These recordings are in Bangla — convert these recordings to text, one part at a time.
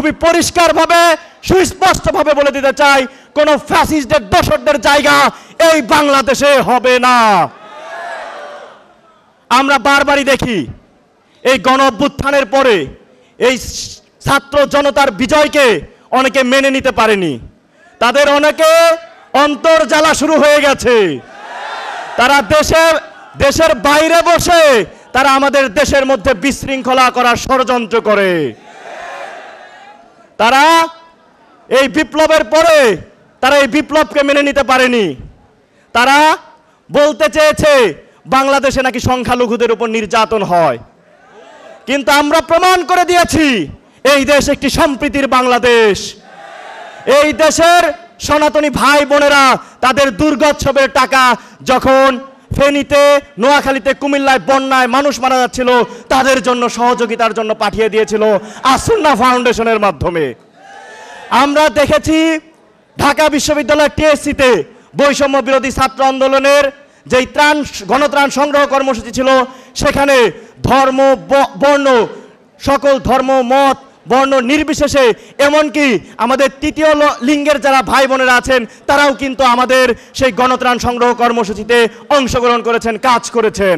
খুবই পরিষ্কারভাবে সুস্পষ্টভাবে বলে দিতে চাই, কোন ফ্যাসিস্টদের দোসরদের জায়গা এই বাংলাদেশে হবে না। আমরা বারবারই দেখি এই গণ অভ্যুত্থানের পরে এই ছাত্র জনতার বিজয়কে অনেকে মেনে নিতে পারেনি, তাদের অনেকে অন্তর জ্বালা শুরু হয়ে গেছে। তারা দেশের বাইরে বসে তারা আমাদের দেশের মধ্যে বিশৃঙ্খলা করার ষড়যন্ত্র করে। তারা এই বিপ্লবের পরে তারা এই বিপ্লবকে মেনে নিতে পারেনি। তারা বলতে চেয়েছে বাংলাদেশে নাকি সংখ্যালঘুদের উপর নির্যাতন হয়, কিন্তু আমরা প্রমাণ করে দিয়েছি এই দেশ একটি সম্প্রীতির বাংলাদেশ। এই দেশের সনাতনী ভাই বোনেরা তাদের দুর্গোৎসবের টাকা যখন ফেনীতে, নোয়াখালীতে, কুমিল্লায় বন্যায় মানুষ মারা যাচ্ছিল তাদের জন্য সহযোগিতার জন্য পাঠিয়ে দিয়েছিল আসুন্না ফাউন্ডেশনের মাধ্যমে। আমরা দেখেছি ঢাকা বিশ্ববিদ্যালয়ের টিএসসিতে বৈষম্য বিরোধী ছাত্র আন্দোলনের যেই গণত্রাণ সংগ্রহ কর্মসূচি ছিল, সেখানে ধর্ম, বর্ণ, সকল ধর্ম, মত, বর্ণ নির্বিশেষে এমনকি আমাদের তৃতীয় লিঙ্গের যারা ভাই বোনেরা আছেন তারাও কিন্তু আমাদের সেই গণত্রাণ সংগ্রহ কর্মসূচিতে অংশগ্রহণ করেছেন, কাজ করেছেন।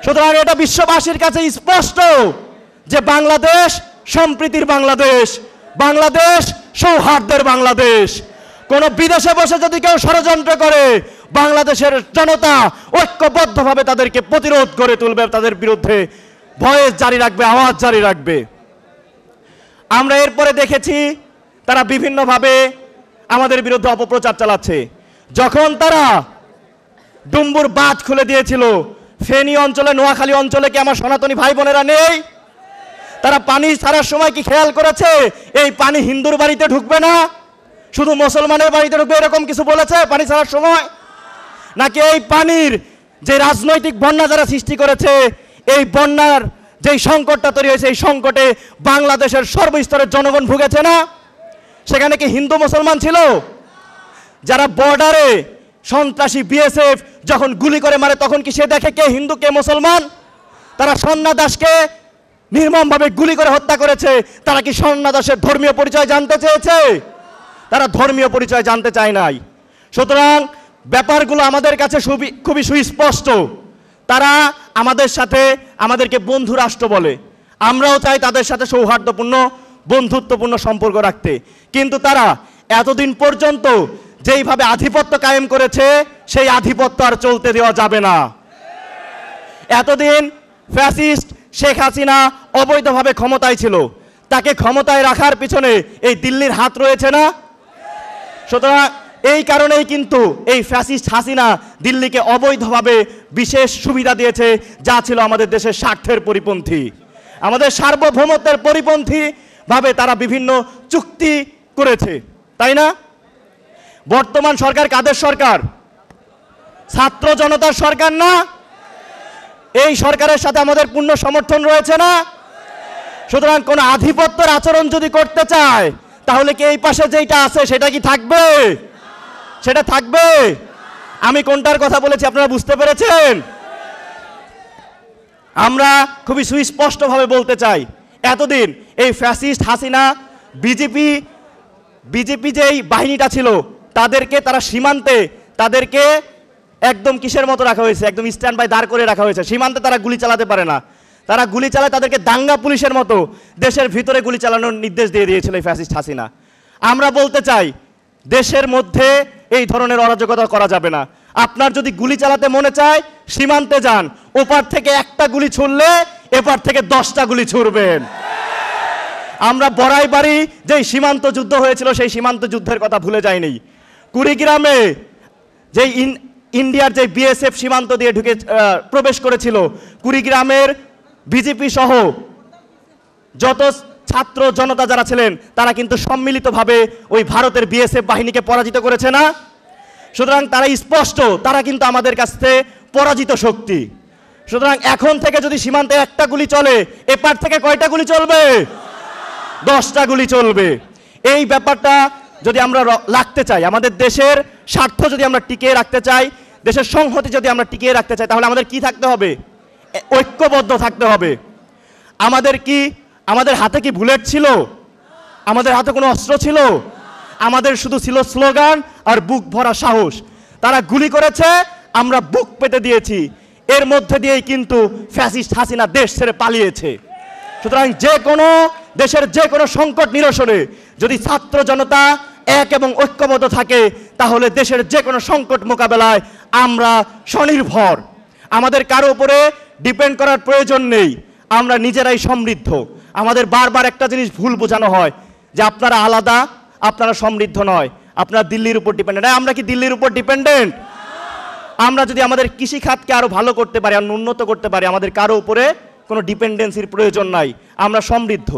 সুতরাং এটা বিশ্ববাসীর কাছে স্পষ্ট যে বাংলাদেশ সম্প্রীতির বাংলাদেশ, বাংলাদেশ সৌহার্দ্যের বাংলাদেশ। কোন বিদেশে বসে যদি কেউ ষড়যন্ত্র করে, বাংলাদেশের জনতা ঐক্যবদ্ধভাবে তাদেরকে প্রতিরোধ করে তুলবে, তাদের বিরুদ্ধে ভয়েস জারি রাখবে, আওয়াজ জারি রাখবে। আমরা এরপরে দেখেছি তারা বিভিন্নভাবে আমাদের বিরুদ্ধে অপপ্রচার চালাচ্ছে। যখন তারা ডুম্বুর বাঁধ খুলে দিয়েছিল, ফেনী অঞ্চলে, নোয়াখালী অঞ্চলে কি আমার সনাতনী ভাই বোনেরা নেই? তারা পানি ছাড়ার সময় কি খেয়াল করেছে এই পানি হিন্দুর বাড়িতে ঢুকবে না, শুধু মুসলমানের বাড়িতে ঢুকবে, এরকম কিছু বলেছে পানি ছাড়ার সময়? নাকি এই পানির যে রাজনৈতিক বন্যা যারা সৃষ্টি করেছে, এই বন্যার যেই সংকটটা তৈরি হয়েছে, এই সংকটে বাংলাদেশের সর্বস্তরের জনগণ ভুগেছে না? সেখানে কি হিন্দু মুসলমান ছিল? যারা বর্ডারে সন্ত্রাসী বিএসএফ যখন গুলি করে মারে তখন কি সে দেখে কে হিন্দু কে মুসলমান? তারা স্বর্ণা দাসকে নির্মমভাবে গুলি করে হত্যা করেছে, তারা কি স্বর্ণা দাসের ধর্মীয় পরিচয় জানতে চেয়েছে? তারা ধর্মীয় পরিচয় জানতে চায় নাই। সুতরাং ব্যাপারগুলো আমাদের কাছে খুবই সুস্পষ্ট। তারা আমাদের সাথে আমাদেরকে বন্ধু রাষ্ট্র বলে, আমরাও চাই তাদের সাথে সৌহার্দ্যপূর্ণ বন্ধুত্বপূর্ণ সম্পর্ক রাখতে, কিন্তু তারা এতদিন পর্যন্ত যেইভাবে আধিপত্য কায়েম করেছে সেই আধিপত্য আর চলতে দেওয়া যাবে না। এতদিন ফ্যাসিস্ট শেখ হাসিনা অবৈধভাবে ক্ষমতায় ছিল, তাকে ক্ষমতায় রাখার পিছনে এই দিল্লির হাত রয়েছে না? সুতরাং এই কারণেই কিন্তু এই ফ্যাসিস্ট হাসিনা দিল্লিকে অবৈধভাবে বিশেষ সুবিধা দিয়েছে, যা ছিল আমাদের দেশের স্বার্থের পরিপন্থী, আমাদের সার্বভৌমত্বের পরিপন্থী ভাবে তারা বিভিন্ন চুক্তি করেছে, তাই না? বর্তমান সরকার কাদের সরকার? ছাত্র জনতার সরকার না? এই সরকারের সাথে আমাদের পূর্ণ সমর্থন রয়েছে না? সুতরাং কোন আধিপত্যের আচরণ যদি করতে চায় তাহলে কি এই পাশে যেটা আছে সেটা কি থাকবে? সেটা থাকবে? আমি কোনটার কথা বলেছি আপনারা বুঝতে পেরেছেন? আমরা খুবই সুস্পষ্টভাবে বলতে চাই, এতদিন এই ফ্যাসিস্ট হাসিনা বিজেপি যেই বাহিনীটা ছিল তাদেরকে তারা সীমান্তে তাদেরকে একদম কিসের মতো রাখা হয়েছে, একদম স্ট্যান্ড বাই দাঁড় করে রাখা হয়েছে। সীমান্তে তারা গুলি চালাতে পারে না, তারা গুলি চালায় তাদেরকে দাঙ্গা পুলিশের মতো দেশের ভিতরে গুলি চালানোর নির্দেশ দিয়ে দিয়েছিল এই ফ্যাসিস্ট হাসিনা। আমরা বলতে চাই দেশের মধ্যে এই ধরনের অরাজকতা করা যাবে না। আপনার যদি গুলি চালাতে মনে চায় সীমান্তে যান, ওপার থেকে একটা গুলি ছুড়লে এপার থেকে 10টা গুলি ছুড়বেন। আমরা বড়াইবাড়ি যেই সীমান্ত যুদ্ধ হয়েছিল সেই সীমান্ত যুদ্ধের কথা ভুলে যাইনি। কুড়িগ্রামে যেই ইন্ডিয়ার যে বিএসএফ সীমান্ত দিয়ে ঢুকে প্রবেশ করেছিল, কুড়িগ্রামের বিজেপি সহ যত ছাত্র জনতা যারা ছিলেন তারা কিন্তু সম্মিলিতভাবে ওই ভারতের বিএসএফ বাহিনীকে পরাজিত করেছে না? সুতরাং তারা স্পষ্ট, তারা কিন্তু আমাদের কাছে পরাজিত শক্তি। সুতরাং এখন থেকে যদি সীমান্তে একটা গুলি চলে, এপার থেকে কয়টা গুলি চলবে? 10টা গুলি চলবে। এই ব্যাপারটা যদি আমরা রাখতে চাই, আমাদের দেশের স্বার্থ যদি আমরা টিকিয়ে রাখতে চাই, দেশের সংহতি যদি আমরা টিকিয়ে রাখতে চাই, তাহলে আমাদের কি থাকতে হবে? ঐক্যবদ্ধ থাকতে হবে। আমাদের হাতে কি বুলেট ছিল? আমাদের হাতে কোনো অস্ত্র ছিল? আমাদের শুধু ছিল স্লোগান আর বুক ভরা সাহস। তারা গুলি করেছে, আমরা বুক পেতে দিয়েছি। এর মধ্যে দিয়েই কিন্তু ফ্যাসিস্ট হাসিনা দেশ ছেড়ে পালিয়েছে। সুতরাং যে কোনো দেশের যে কোনো সংকট নিরসনে যদি ছাত্র জনতা এক এবং ঐক্যবদ্ধ থাকে, তাহলে দেশের যে কোনো সংকট মোকাবেলায় আমরা স্বনির্ভর। আমাদের কারো উপরে ডিপেন্ড করার প্রয়োজন নেই, আমরা নিজেরাই সমৃদ্ধ। আমাদের বারবার একটা জিনিস ভুল বোঝানো হয় যে আপনারা আলাদা, আপনারা সমৃদ্ধ নয়, আপনারা দিল্লির উপর ডিপেন্ডেন্ট। আমরা কি দিল্লির উপর ডিপেন্ডেন্ট? আমরা যদি আমাদের কৃষিখাতকে আরো ভালো করতে পারি, আর উন্নত করতে পারি, আমাদের কারো উপরে কোনো ডিপেন্ডেন্সির প্রয়োজন নাই, আমরা সমৃদ্ধ।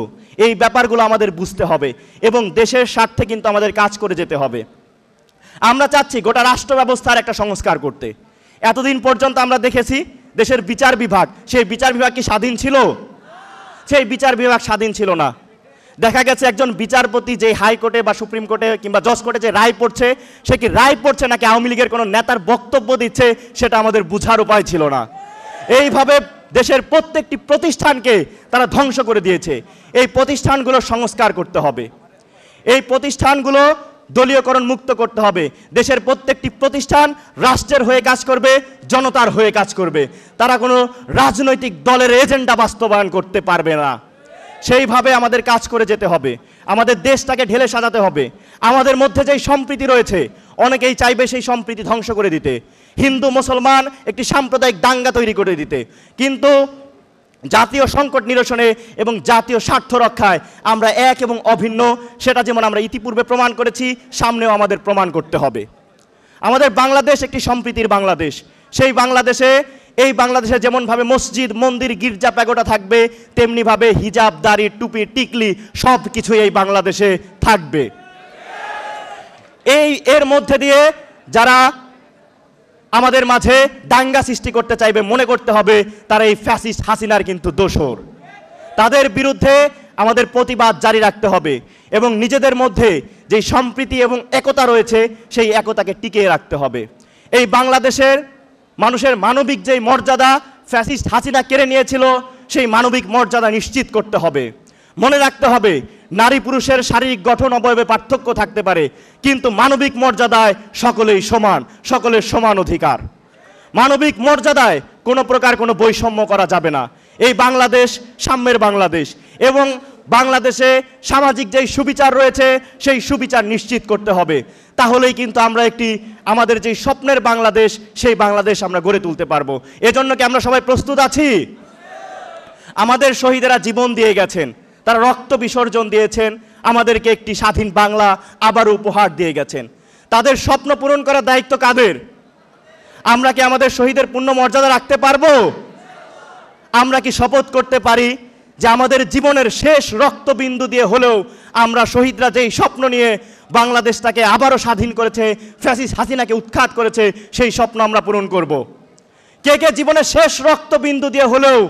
এই ব্যাপারগুলো আমাদের বুঝতে হবে এবং দেশের স্বার্থে কিন্তু আমাদের কাজ করে যেতে হবে। আমরা চাচ্ছি গোটা রাষ্ট্র ব্যবস্থার একটা সংস্কার করতে। এতদিন পর্যন্ত আমরা দেখেছি দেশের বিচার বিভাগ, সেই বিচার বিভাগ কি স্বাধীন ছিল? সেই বিচার বিভাগ স্বাধীন ছিল না। দেখা গেছে একজন বিচারপতি যে হাইকোর্টে বা সুপ্রিম কোর্টে কিংবা জজ কোর্টে যে রায় পড়ছে, সে কি রায় পড়ছে নাকি আওয়ামী লীগের কোনো নেতার বক্তব্য দিচ্ছে, সেটা আমাদের বুঝার উপায় ছিল না। এইভাবে দেশের প্রত্যেকটি প্রতিষ্ঠানকে তারা ধ্বংস করে দিয়েছে। এই প্রতিষ্ঠানগুলো সংস্কার করতে হবে, এই প্রতিষ্ঠানগুলো দলীয়করণ মুক্ত করতে হবে। দেশের প্রত্যেকটি প্রতিষ্ঠান রাষ্ট্রের হয়ে কাজ করবে, জনতার হয়ে কাজ করবে। তারা কোনো রাজনৈতিক দলের এজেন্ডা বাস্তবায়ন করতে পারবে না। সেইভাবে আমাদের কাজ করে যেতে হবে, আমাদের দেশটাকে ঢেলে সাজাতে হবে। আমাদের মধ্যে যেই সম্প্রীতি রয়েছে, অনেকেই চাইবে সেই সম্প্রীতি ধ্বংস করে দিতে, হিন্দু মুসলমান একটি সাম্প্রদায়িক দাঙ্গা তৈরি করে দিতে। কিন্তু জাতীয় সংকট নিরসনে এবং জাতীয় স্বার্থ রক্ষায় আমরা এক এবং অভিন্ন। সেটা যেমন আমরা ইতিপূর্বে প্রমাণ করেছি, সামনেও আমাদের প্রমাণ করতে হবে। আমাদের বাংলাদেশ একটি সম্প্রীতির বাংলাদেশ। সেই বাংলাদেশে, এই বাংলাদেশে যেমনভাবে মসজিদ, মন্দির, গির্জা, প্যাগোডা থাকবে, তেমনিভাবে হিজাব, দাড়ি, টুপি, টিকলি সব কিছু এই বাংলাদেশে থাকবে। এর মধ্যে দিয়ে যারা আমাদের মাঝে দাঙ্গা সৃষ্টি করতে চাইবে, মনে করতে হবে তারা এই ফ্যাসিস্ট হাসিনার কিন্তু দোসর। তাদের বিরুদ্ধে আমাদের প্রতিবাদ জারি রাখতে হবে এবং নিজেদের মধ্যে যে সম্প্রীতি এবং একতা রয়েছে, সেই একতাকে টিকিয়ে রাখতে হবে। এই বাংলাদেশের মানুষের মানবিক যেই মর্যাদা ফ্যাসিস্ট হাসিনা কেড়ে নিয়েছিল, সেই মানবিক মর্যাদা নিশ্চিত করতে হবে। মনে রাখতে হবে, নারী পুরুষের শারীরিক গঠন অবয়বে পার্থক্য থাকতে পারে, কিন্তু মানবিক মর্যাদায় সকলেই সমান, সকলের সমান অধিকার। মানবিক মর্যাদায় কোনো প্রকার কোনো বৈষম্য করা যাবে না। এই বাংলাদেশ সাম্যের বাংলাদেশ এবং বাংলাদেশে সামাজিক যেই সুবিচার রয়েছে, সেই সুবিচার নিশ্চিত করতে হবে। তাহলেই কিন্তু আমরা একটি আমাদের যেই স্বপ্নের বাংলাদেশ, সেই বাংলাদেশ আমরা গড়ে তুলতে পারবো। এজন্য কি আমরা সবাই প্রস্তুত আছি? আমাদের শহীদেরা জীবন দিয়ে গেছেন, তারা রক্ত বিসর্জন দিয়েছেন, আমাদেরকে একটি স্বাধীন বাংলা আবারও উপহার দিয়ে গেছেন। তাদের স্বপ্ন পূরণ করার দায়িত্ব কাদের? আমরা কি আমাদের শহীদের পূর্ণ মর্যাদা রাখতে পারবো? আমরা কি শপথ করতে পারি যে আমাদের জীবনের শেষ রক্তবিন্দু দিয়ে হলেও আমরা শহীদরা যেই স্বপ্ন নিয়ে বাংলাদেশটাকে আবারও স্বাধীন করেছে, ফ্যাসিস্ট হাসিনাকে উৎখাত করেছে, সেই স্বপ্ন আমরা পূরণ করব? কে কে জীবনের শেষ রক্তবিন্দু দিয়ে হলেও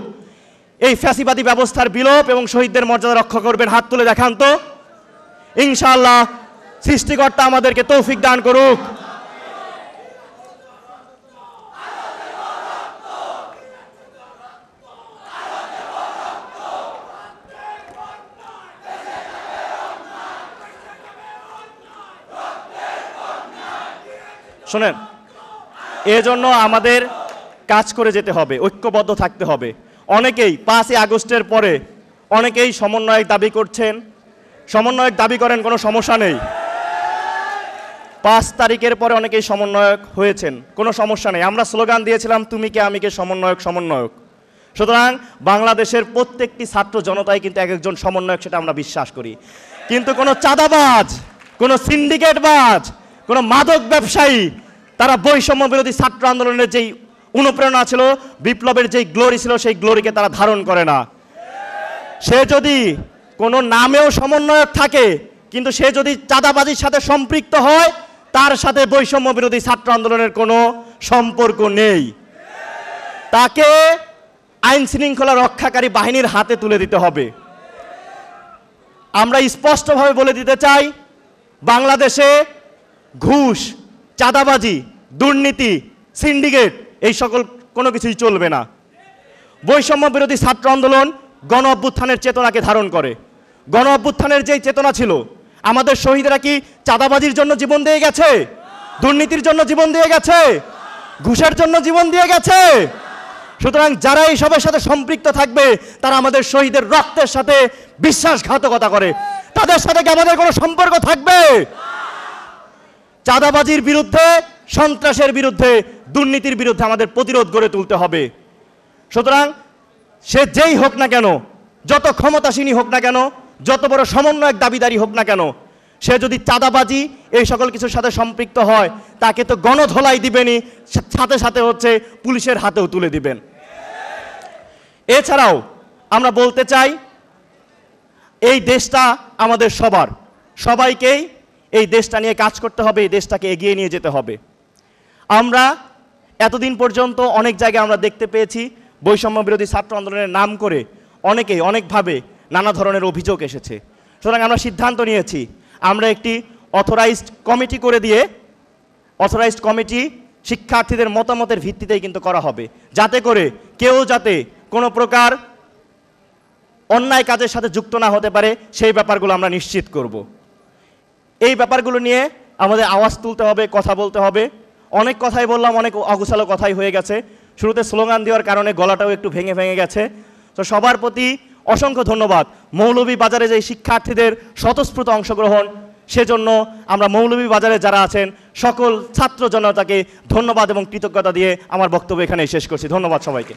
এই ফ্যাসিবাদী ব্যবস্থার বিলোপ এবং শহীদদের মর্যাদা রক্ষা করবেন? হাত তুলে দেখান তো। ইনশাআল্লাহ সৃষ্টিকর্তা আমাদেরকে তৌফিক দান করুক। শোনেন, এজন্য আমাদের কাজ করে যেতে হবে, ঐক্যবদ্ধ থাকতে হবে। অনেকেই 5ই আগস্টের পরে অনেকেই সমন্বয়ক দাবি করছেন। সমন্বয়ক দাবি করেন, কোনো সমস্যা নেই। 5 তারিখের পরে অনেকেই সমন্বয়ক হয়েছেন, কোনো সমস্যা নেই। আমরা স্লোগান দিয়েছিলাম, তুমি কে আমি কে, সমন্বয়ক সমন্বয়ক। সুতরাং বাংলাদেশের প্রত্যেকটি ছাত্র জনতাই কিন্তু এক একজন সমন্বয়ক, সেটা আমরা বিশ্বাস করি। কিন্তু কোনো চাঁদাবাজ, কোনো সিন্ডিকেটবাজ, কোনো মাদক ব্যবসায়ী তারা বৈষম্য বিরোধী ছাত্র আন্দোলনের যেই অনুপ্রেরণা ছিল, বিপ্লবের যেই গ্লোরি ছিল, সেই গ্লোরিকে তারা ধারণ করে না। সে যদি কোনো নামেও সমন্বয়ক থাকে, কিন্তু সে যদি চাঁদাবাজির সাথে সম্পৃক্ত হয়, তার সাথে বৈষম্য বিরোধী ছাত্র আন্দোলনের কোনো সম্পর্ক নেই। তাকে আইন শৃঙ্খলা রক্ষাকারী বাহিনীর হাতে তুলে দিতে হবে। আমরা স্পষ্টভাবে বলে দিতে চাই, বাংলাদেশে ঘুষ, চাঁদাবাজি, দুর্নীতি, সিন্ডিকেট এই সকল কোনো কিছুই চলবে না। বৈষম্য বিরোধী ছাত্র আন্দোলন গণ অভ্যুত্থানের চেতনাকে ধারণ করে। গণ অভ্যুত্থানের যেই চেতনা ছিল, আমাদের শহীদরা কি চাঁদাবাজির জন্য জীবন দিয়ে গেছে? দুর্নীতির জন্য জীবন দিয়ে গেছে? ঘুষের জন্য জীবন দিয়ে গেছে? সুতরাং যারা এইসবের সাথে সম্পৃক্ত থাকবে তারা আমাদের শহীদের রক্তের সাথে বিশ্বাসঘাতকতা করে। তাদের সাথে কি আমাদের কোনো সম্পর্ক থাকবে? চাঁদাবাজির বিরুদ্ধে, সন্ত্রাসের বিরুদ্ধে, দুর্নীতির বিরুদ্ধে আমাদের প্রতিরোধ গড়ে তুলতে হবে। সুতরাং সে যেই হোক না কেন, যত ক্ষমতাসীনই হোক না কেন, যত বড় সমন্বয়ক দাবিদারি হোক না কেন, সে যদি চাঁদাবাজি এই সকল কিছুর সাথে সম্পৃক্ত হয় তাকে তো গণধোলাই দিবেনই, সাথে সাথে হচ্ছে পুলিশের হাতেও তুলে দিবেন। এছাড়াও আমরা বলতে চাই, এই দেশটা আমাদের সবার, সবাইকেই এই দেশটা নিয়ে কাজ করতে হবে, এই দেশটাকে এগিয়ে নিয়ে যেতে হবে। আমরা এতদিন পর্যন্ত অনেক জায়গায় আমরা দেখতে পেয়েছি বৈষম্য বিরোধী ছাত্র আন্দোলনের নাম করে অনেকেই অনেকভাবে নানা ধরনের অভিযোগ এসেছে। সুতরাং আমরা সিদ্ধান্ত নিয়েছি আমরা একটি অথরাইজড কমিটি করে দিয়ে, অথরাইজড কমিটি শিক্ষার্থীদের মতামতের ভিত্তিতেই কিন্তু করা হবে, যাতে করে কেউ যাতে কোনো প্রকার অন্যায় কাজের সাথে যুক্ত না হতে পারে সেই ব্যাপারগুলো আমরা নিশ্চিত করব। এই ব্যাপারগুলো নিয়ে আমাদের আওয়াজ তুলতে হবে, কথা বলতে হবে। অনেক কথাই বললাম, অনেক অগুছালো কথাই হয়ে গেছে, শুরুতে স্লোগান দেওয়ার কারণে গলাটাও একটু ভেঙে ভেঙে গেছে। তো সবার প্রতি অসংখ্য ধন্যবাদ। মৌলভীবাজারে যে শিক্ষার্থীদের স্বতঃস্ফূর্ত অংশগ্রহণ, সেজন্য আমরা মৌলভীবাজারে যারা আছেন সকল ছাত্র জনতাকে ধন্যবাদ এবং কৃতজ্ঞতা দিয়ে আমার বক্তব্য এখানেই শেষ করছি। ধন্যবাদ সবাইকে।